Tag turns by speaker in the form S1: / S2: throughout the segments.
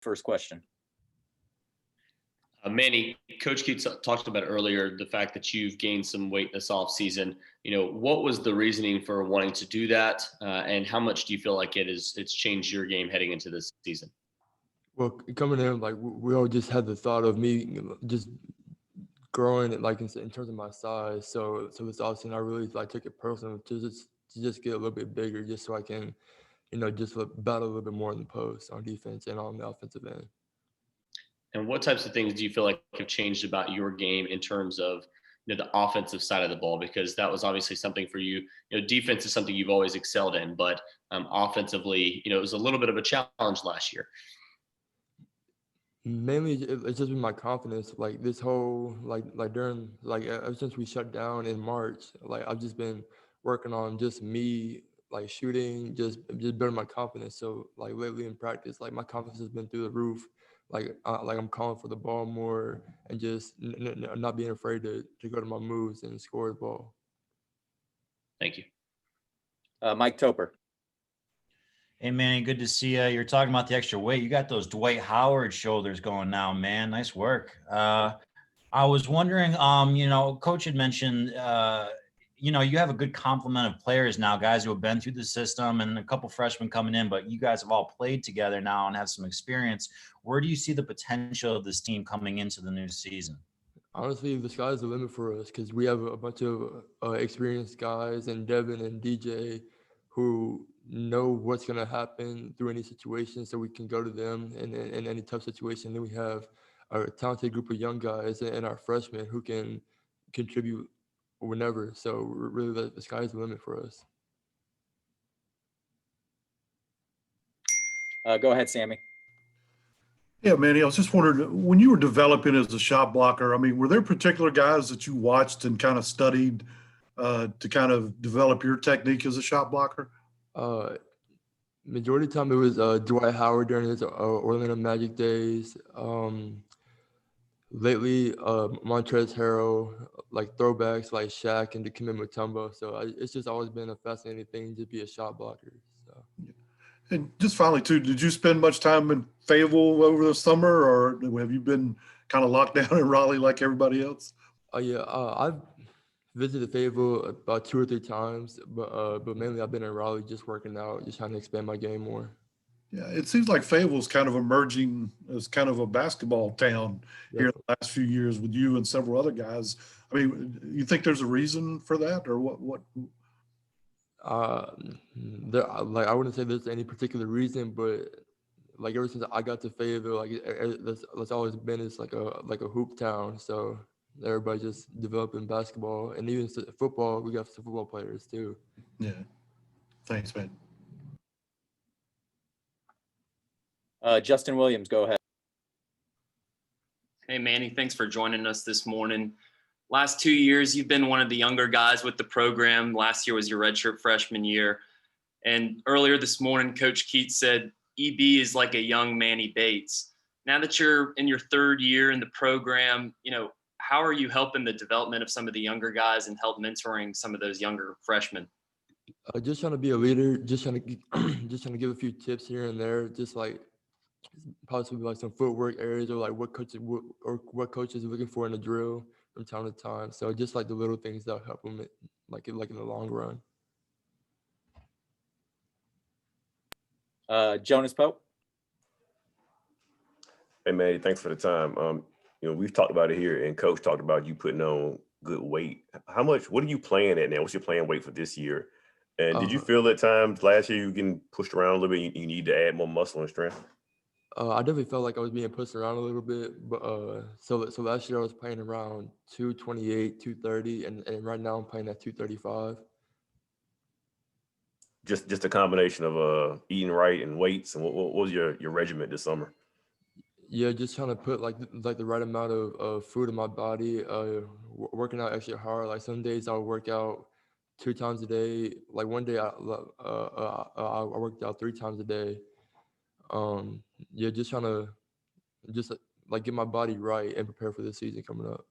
S1: first question.
S2: Manny, Coach Keats talked about earlier the fact that you've gained some weight this offseason. What was the reasoning for wanting to do that, and how much do you feel like it's changed your game heading into this season?
S3: Well, coming in, like we all just had the thought of me just growing, like in terms of my size. So this offseason, I really took it personal to just get a little bit bigger, just so I can, just battle a little bit more in the post on defense and on the offensive end.
S2: And what types of things do you feel like have changed about your game in terms of the offensive side of the ball? Because that was obviously something for you. Defense is something you've always excelled in, but offensively, it was a little bit of a challenge last year.
S3: Mainly, it's just been my confidence. Like this whole during ever since we shut down in March, I've just been working on just me shooting, just building my confidence. So lately in practice, my confidence has been through the roof. I'm calling for the ball more and just not being afraid to go to my moves and score the ball.
S2: Thank you.
S1: Mike Toper.
S4: Hey, Manny, good to see you. You're talking about the extra weight. You got those Dwight Howard shoulders going now, man. Nice work. I was wondering, Coach had mentioned, you have a good complement of players now, guys who have been through the system and a couple freshmen coming in, but you guys have all played together now and have some experience. Where do you see the potential of this team coming into the new season?
S3: Honestly, the sky's the limit for us because we have a bunch of experienced guys, and Devin and DJ who know what's going to happen through any situation, so we can go to them in any tough situation. Then we have a talented group of young guys and our freshmen who can contribute whenever. So really, the sky's the limit for us.
S1: Go ahead, Sammy.
S5: Yeah, Manny, I was just wondering, when you were developing as a shot blocker, I mean, were there particular guys that you watched and kind of studied to kind of develop your technique as a shot blocker?
S3: Majority of the time it was Dwight Howard during his Orlando Magic days. Lately, Montrezl Harrell, throwbacks like Shaq and Dikembe Mutombo. So it's just always been a fascinating thing to be a shot blocker. So.
S5: And just finally, too, did you spend much time in Fayetteville over the summer, or have you been kind of locked down in Raleigh like everybody else?
S3: Yeah, I've visited Fayetteville about 2 or 3 times, but mainly I've been in Raleigh just working out, just trying to expand my game more.
S5: Yeah, it seems like Fayetteville's kind of emerging as kind of a basketball town here in the last few years with you and several other guys. I mean, you think there's a reason for that, or what?
S3: I wouldn't say there's any particular reason, but ever since I got to Fayetteville, that's always been like a hoop town. So everybody just developing basketball, and even football. We got some football players too.
S5: Yeah. Thanks, man.
S1: Justin Williams, go ahead.
S6: Hey, Manny, thanks for joining us this morning. Last 2 years, you've been one of the younger guys with the program. Last year was your redshirt freshman year. And earlier this morning, Coach Keats said EB is like a young Manny Bates. Now that you're in your 3rd year in the program, how are you helping the development of some of the younger guys and help mentoring some of those younger freshmen?
S3: Just trying to be a leader, just trying to give a few tips here and there, just possibly some footwork areas, or what coach is looking for in a drill from time to time. So just the little things that help them, in the long run.
S1: Jonas Pope.
S7: Hey, Manny, thanks for the time. We've talked about it here, and Coach talked about you putting on good weight. What are you playing at now? What's your playing weight for this year? And did you feel at times last year you getting pushed around a little bit? You need to add more muscle and strength?
S3: I definitely felt like I was being pushed around a little bit, but so last year I was playing around 228, 230, and right now I'm playing at 235.
S7: Just a combination of eating right and weights. And what was your regimen this summer?
S3: Yeah, just trying to put the right amount of food in my body. Working out extra hard. Some days I'll work out 2 times a day. One day I worked out 3 times a day. Yeah, just trying to get my body right and prepare for the season coming up.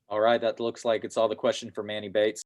S1: All right, that looks like it's all the question for Manny Bates.